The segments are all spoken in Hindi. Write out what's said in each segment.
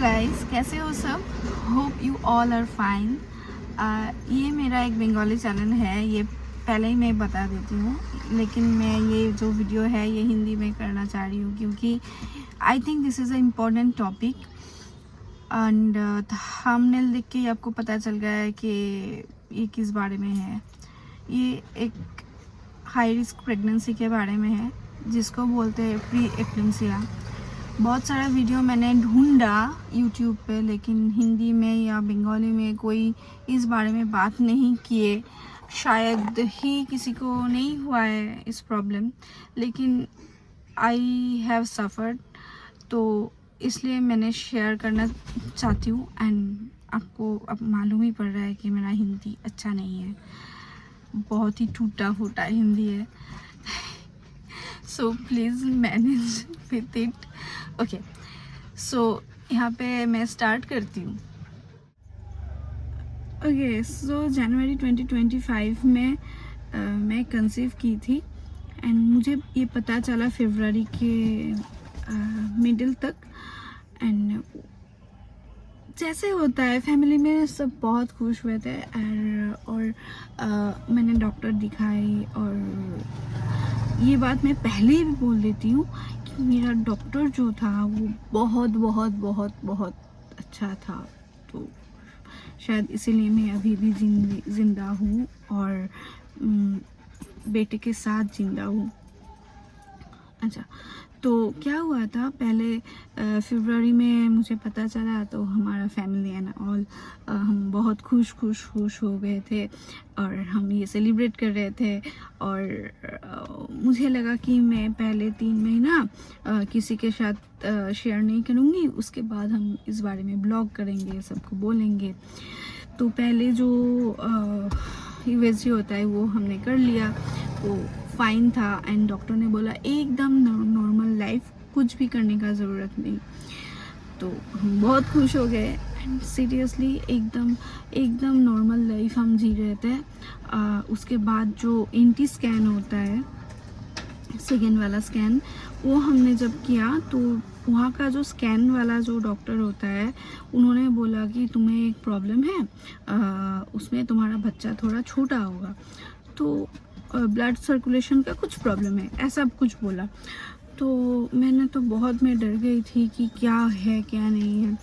गाइस, कैसे हो सब? Hope you all are fine. ये मेरा एक बंगाली चैनल है, ये पहले ही मैं बता देती हूँ, लेकिन मैं ये जो वीडियो है ये हिंदी में करना चाह रही हूँ क्योंकि I think this is a important topic. And thumbnail देख के आपको पता चल गया है कि ये किस बारे में है। ये एक हाई रिस्क प्रेगनेंसी के बारे में है जिसको बोलते हैं प्री एक्लेम्सिया। बहुत सारा वीडियो मैंने ढूंढा यूट्यूब पे, लेकिन हिंदी में या बंगाली में कोई इस बारे में बात नहीं किए। शायद ही किसी को नहीं हुआ है इस प्रॉब्लम, लेकिन आई हैव सफ़र्ड, तो इसलिए मैंने शेयर करना चाहती हूँ। एंड आपको अब मालूम ही पड़ रहा है कि मेरा हिंदी अच्छा नहीं है, बहुत ही टूटा फूटा हिंदी है। So please manage with it. Okay, so यहाँ पे मैं स्टार्ट करती हूँ। ओके, सो जनवरी 2025 में मैं कंसीव की थी एंड मुझे ये पता चला फरवरी के मिडिल तक। एंड जैसे होता है फैमिली में सब बहुत खुश हुए थे और मैंने डॉक्टर दिखाई। और ये बात मैं पहले ही बोल देती हूँ कि मेरा डॉक्टर जो था वो बहुत बहुत बहुत बहुत अच्छा था, तो शायद इसीलिए मैं अभी भी जिंदा हूँ और बेटे के साथ जिंदा हूँ। अच्छा, तो क्या हुआ था पहले फरवरी में मुझे पता चला, तो हमारा फैमिली एंड ऑल हम बहुत खुश हो गए थे और हम ये सेलिब्रेट कर रहे थे। और मुझे लगा कि मैं पहले 3 महीना किसी के साथ शेयर नहीं करूँगी, उसके बाद हम इस बारे में ब्लॉग करेंगे, सबको बोलेंगे। तो पहले जो यूएसजी होता है वो हमने कर लिया, वो फाइन था। एंड डॉक्टर ने बोला एकदम नॉर्मल लाइफ, कुछ भी करने का ज़रूरत नहीं। तो हम बहुत खुश हो गए एंड सीरियसली एकदम नॉर्मल लाइफ हम जी रहे थे। उसके बाद जो एंटी स्कैन होता है, सेकेंड वाला स्कैन, वो हमने जब किया तो वहाँ का जो स्कैन वाला जो डॉक्टर होता है उन्होंने बोला कि तुम्हें एक प्रॉब्लम है, उसमें तुम्हारा बच्चा थोड़ा छोटा होगा, तो ब्लड सर्कुलेशन का कुछ प्रॉब्लम है, ऐसा कुछ बोला। तो मैं डर गई थी कि क्या है क्या नहीं है।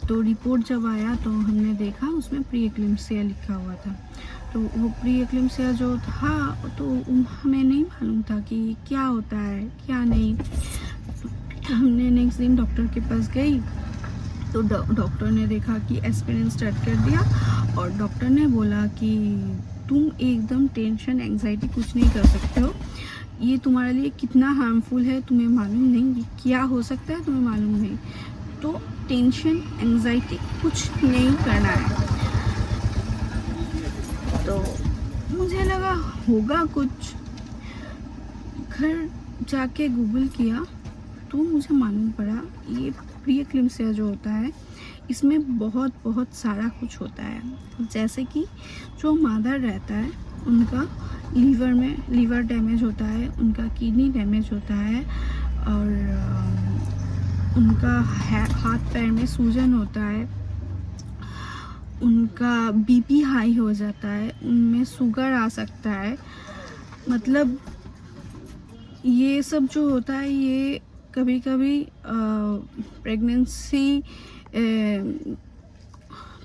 तो रिपोर्ट जब आया तो हमने देखा उसमें प्री एक्लेम्सिया लिखा हुआ था। तो वो प्री एक्लेम्सिया जो था तो हमें नहीं मालूम था कि क्या होता है क्या नहीं। हमने नेक्स्ट दिन डॉक्टर के पास गई तो डॉक्टर ने देखा कि एस्पिरिन स्टार्ट कर दिया और डॉक्टर ने बोला कि तुम एकदम टेंशन एंजाइटी कुछ नहीं कर सकते हो, ये तुम्हारे लिए कितना हार्मफुल है तुम्हें मालूम नहीं, ये क्या हो सकता है तुम्हें मालूम नहीं, तो टेंशन एंजाइटी कुछ नहीं करना है। तो मुझे लगा होगा कुछ, घर जाके गूगल किया तो मुझे मालूम पड़ा ये प्री एक्लेम्सिया जो होता है इसमें बहुत सारा कुछ होता है। जैसे कि जो मदर रहता है उनका लीवर डैमेज होता है, उनका किडनी डैमेज होता है, और उनका हाथ पैर में सूजन होता है, उनका बीपी हाई हो जाता है, उनमें शुगर आ सकता है। मतलब ये सब जो होता है ये कभी कभी प्रेगनेंसी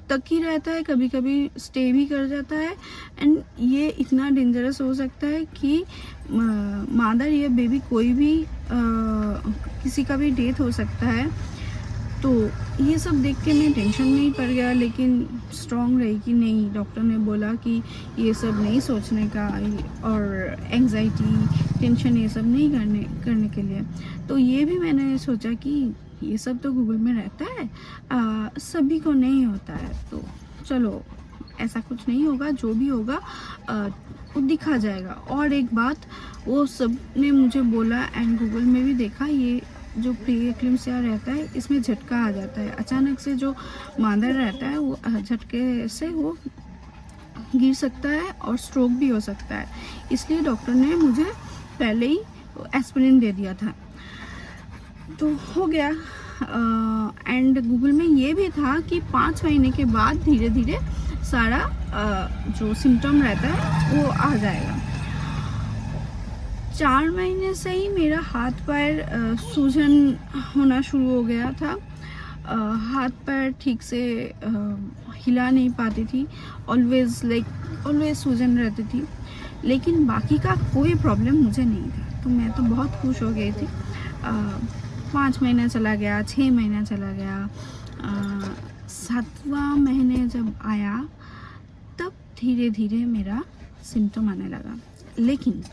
तक ही रहता है, कभी कभी स्टे भी कर जाता है। एंड ये इतना डेंजरस हो सकता है कि मदर या बेबी कोई भी किसी का भी डेथ हो सकता है। तो ये सब देख के मैं टेंशन में ही पड़ गया, लेकिन स्ट्रॉन्ग रही कि नहीं, डॉक्टर ने बोला कि ये सब नहीं सोचने का और एंजाइटी टेंशन ये सब नहीं करने के लिए। तो ये भी मैंने सोचा कि ये सब तो गूगल में रहता है, सभी को नहीं होता है, तो चलो ऐसा कुछ नहीं होगा, जो भी होगा वो दिखा जाएगा। और एक बात वो सब ने मुझे बोला एंड गूगल में भी देखा, ये जो प्री एक्लेम्सिया रहता है इसमें झटका आ जाता है, अचानक से जो मदर रहता है वो झटके से वो गिर सकता है और स्ट्रोक भी हो सकता है। इसलिए डॉक्टर ने मुझे पहले ही एस्पिरिन दे दिया था। तो हो गया। एंड गूगल में ये भी था कि 5 महीने के बाद धीरे धीरे सारा जो सिम्टम रहता है वो आ जाएगा। 4 महीने से ही मेरा हाथ पैर सूजन होना शुरू हो गया था। हाथ पैर ठीक से हिला नहीं पाती थी, ऑलवेज सूजन रहती थी, लेकिन बाकी का कोई प्रॉब्लम मुझे नहीं था। तो मैं तो बहुत खुश हो गई थी। 5 महीना चला गया, 6 महीना चला गया, 7वां महीने जब आया तब धीरे धीरे मेरा सिम्टम आने लगा। लेकिन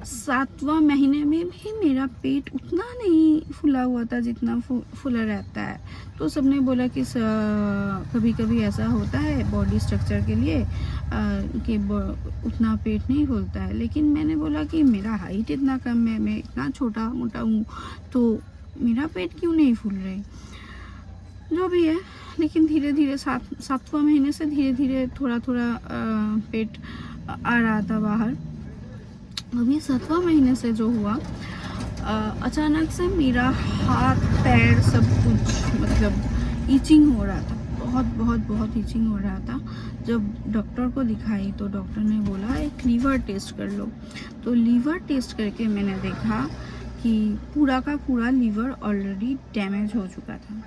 7वां महीने में भी मेरा पेट उतना नहीं फूला हुआ था जितना फूला रहता है। तो सबने बोला कि कभी कभी ऐसा होता है बॉडी स्ट्रक्चर के लिए कि उतना पेट नहीं फूलता है। लेकिन मैंने बोला कि मेरा हाइट इतना कम है, मैं इतना छोटा मोटा हूँ, तो मेरा पेट क्यों नहीं फूल रही। जो भी है, लेकिन धीरे धीरे 7वां महीने से धीरे धीरे थोड़ा थोड़ा पेट आ रहा था बाहर। अभी 7वां महीने से जो हुआ, अचानक से मेरा हाथ पैर सब कुछ मतलब ईचिंग हो रहा था, बहुत बहुत बहुत ईचिंग हो रहा था। जब डॉक्टर को दिखाई तो डॉक्टर ने बोला एक लीवर टेस्ट कर लो। तो लीवर टेस्ट करके मैंने देखा कि पूरा का पूरा लीवर ऑलरेडी डैमेज हो चुका था।